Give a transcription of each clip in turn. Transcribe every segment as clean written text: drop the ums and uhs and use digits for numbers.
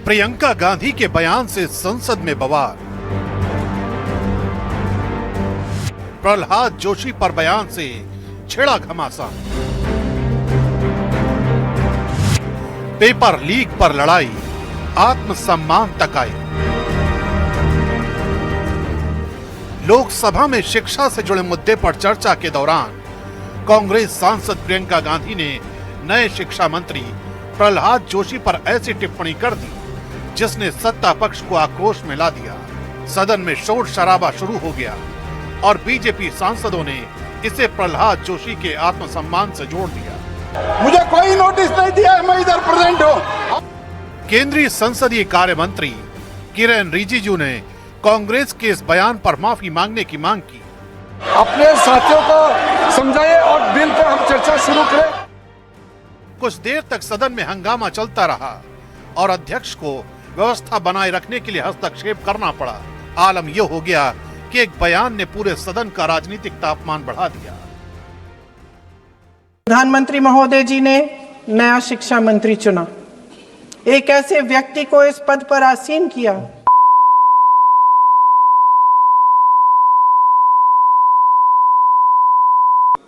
प्रियंका गांधी के बयान से संसद में बवाल। प्रहलाद जोशी पर बयान से छिड़ा घमासान। पेपर लीक पर लड़ाई, आत्मसम्मान तक आई। लोकसभा में शिक्षा से जुड़े मुद्दे पर चर्चा के दौरान कांग्रेस सांसद प्रियंका गांधी ने नए शिक्षा मंत्री प्रहलाद जोशी पर ऐसी टिप्पणी कर दी जिसने सत्ता पक्ष को आक्रोश में ला दिया। सदन में शोर शराबा शुरू हो गया और बीजेपी सांसदों ने इसे प्रहलाद जोशी के आत्मसम्मान से जोड़ दिया। मुझे कोई नोटिस नहीं दिया है, मैं इधर प्रेजेंट हूँ। केंद्रीय संसदीय कार्य मंत्री किरेन रिजिजू ने कांग्रेस के इस बयान पर माफी मांगने की मांग की। अपने साथियों को समझाइए और बिल पर हम चर्चा शुरू करें। कुछ देर तक सदन में हंगामा चलता रहा और अध्यक्ष को व्यवस्था बनाए रखने के लिए हस्तक्षेप करना पड़ा। आलम यह हो गया कि एक बयान ने पूरे सदन का राजनीतिक तापमान बढ़ा दिया। प्रधानमंत्री महोदय जी ने नया शिक्षा मंत्री चुना, एक ऐसे व्यक्ति को इस पद पर आसीन किया।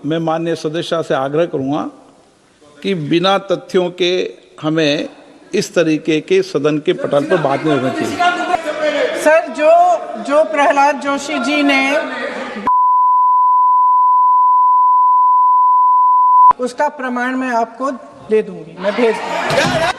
मैं माननीय सदस्य से आग्रह करूंगा कि बिना तथ्यों के हमें इस तरीके के सदन के पटल पर बात नहीं होनी चाहिए। सर, जो प्रहलाद जोशी जी ने उसका प्रमाण मैं आपको दे दूंगी, मैं भेज दूंगी।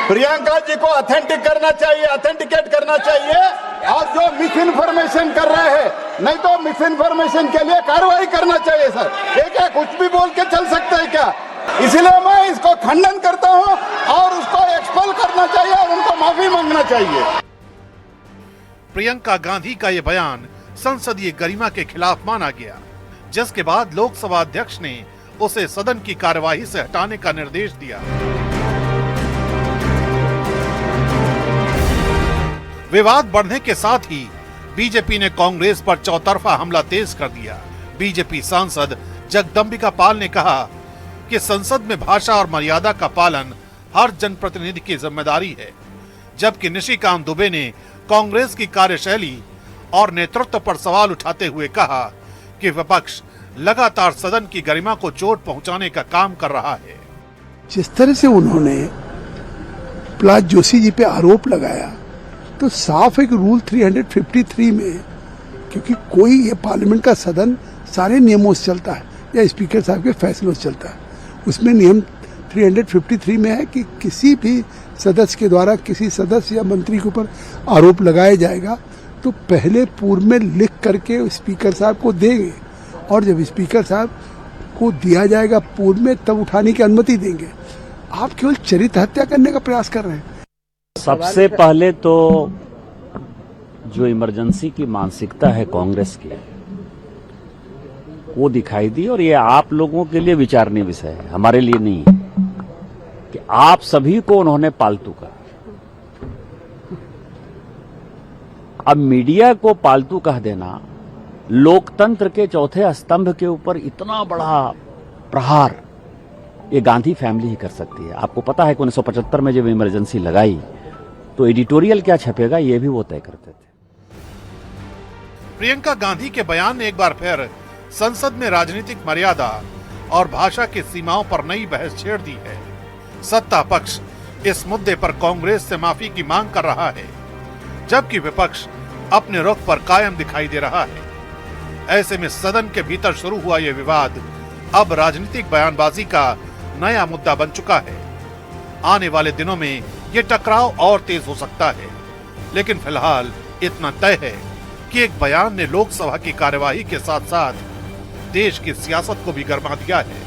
प्रियंका जी को ऑथेंटिक करना चाहिए, ऑथेंटिकेट करना चाहिए। और जो मिस इन्फॉर्मेशन कर रहे हैं, नहीं तो मिस इन्फॉर्मेशन के लिए कार्रवाई करना चाहिए। सर, ये क्या कुछ भी बोल के चल सकता है क्या? इसलिए मैं इसको खंडन करता हूं और उसको एक्सपेल करना चाहिए और उनको माफी मांगना चाहिए। प्रियंका गांधी का यह बयान संसदीय गरिमा के खिलाफ माना गया, जिसके बाद लोकसभा अध्यक्ष ने उसे सदन की कार्यवाही से हटाने का निर्देश दिया। विवाद बढ़ने के साथ ही बीजेपी ने कांग्रेस पर चौतरफा हमला तेज कर दिया। बीजेपी सांसद जगदंबिका पाल ने कहा कि संसद में भाषा और मर्यादा का पालन हर जनप्रतिनिधि की जिम्मेदारी है, जबकि निशिकांत दुबे ने कांग्रेस की कार्यशैली और नेतृत्व पर सवाल उठाते हुए कहा कि विपक्ष लगातार सदन की गरिमा को चोट पहुंचाने का काम कर रहा है। जिस तरह से उन्होंने प्रहलाद जोशी जी पे आरोप लगाया, तो साफ एक रूल 353 में, क्योंकि कोई ये पार्लियामेंट का सदन सारे नियमों से चलता है या स्पीकर साहब के फैसलों से चलता है, उसमें नियम 353 में है कि किसी भी सदस्य के द्वारा किसी सदस्य या मंत्री के ऊपर आरोप लगाया जाएगा तो पहले पूर्व में लिख करके स्पीकर साहब को देंगे और जब स्पीकर साहब को दिया जाएगा पूर्व में, तब उठाने की अनुमति देंगे। आप केवल चरित्र हत्या करने का प्रयास कर रहे हैं। सबसे पहले तो जो इमरजेंसी की मानसिकता है कांग्रेस की, वो दिखाई दी और ये आप लोगों के लिए विचारणीय विषय है, हमारे लिए नहीं है, कि आप सभी को उन्होंने पालतू कहा। अब मीडिया को पालतू कह देना लोकतंत्र के चौथे स्तंभ के ऊपर इतना बड़ा प्रहार ये गांधी फैमिली ही कर सकती है। आपको पता है कि 1975 में जब इमरजेंसी लगाई तो एडिटोरियल क्या छपेगा ये भी वो तय करते थे। प्रियंका गांधी के बयान ने एक बार फिर संसद में राजनीतिक मर्यादा और भाषा की सीमाओं पर नई बहस छेड़ दी है। सत्ता पक्ष इस मुद्दे पर कांग्रेस से माफी की मांग कर रहा है, जबकि विपक्ष अपने रुख पर कायम दिखाई दे रहा है। ऐसे में सदन के भीतर शुरू हुआ यह विवाद अब राजनीतिक बयानबाजी का नया मुद्दा बन चुका है। आने वाले दिनों में ये टकराव और तेज हो सकता है, लेकिन फिलहाल इतना तय है कि एक बयान ने लोकसभा की कार्यवाही के साथ साथ देश की सियासत को भी गरमा दिया है।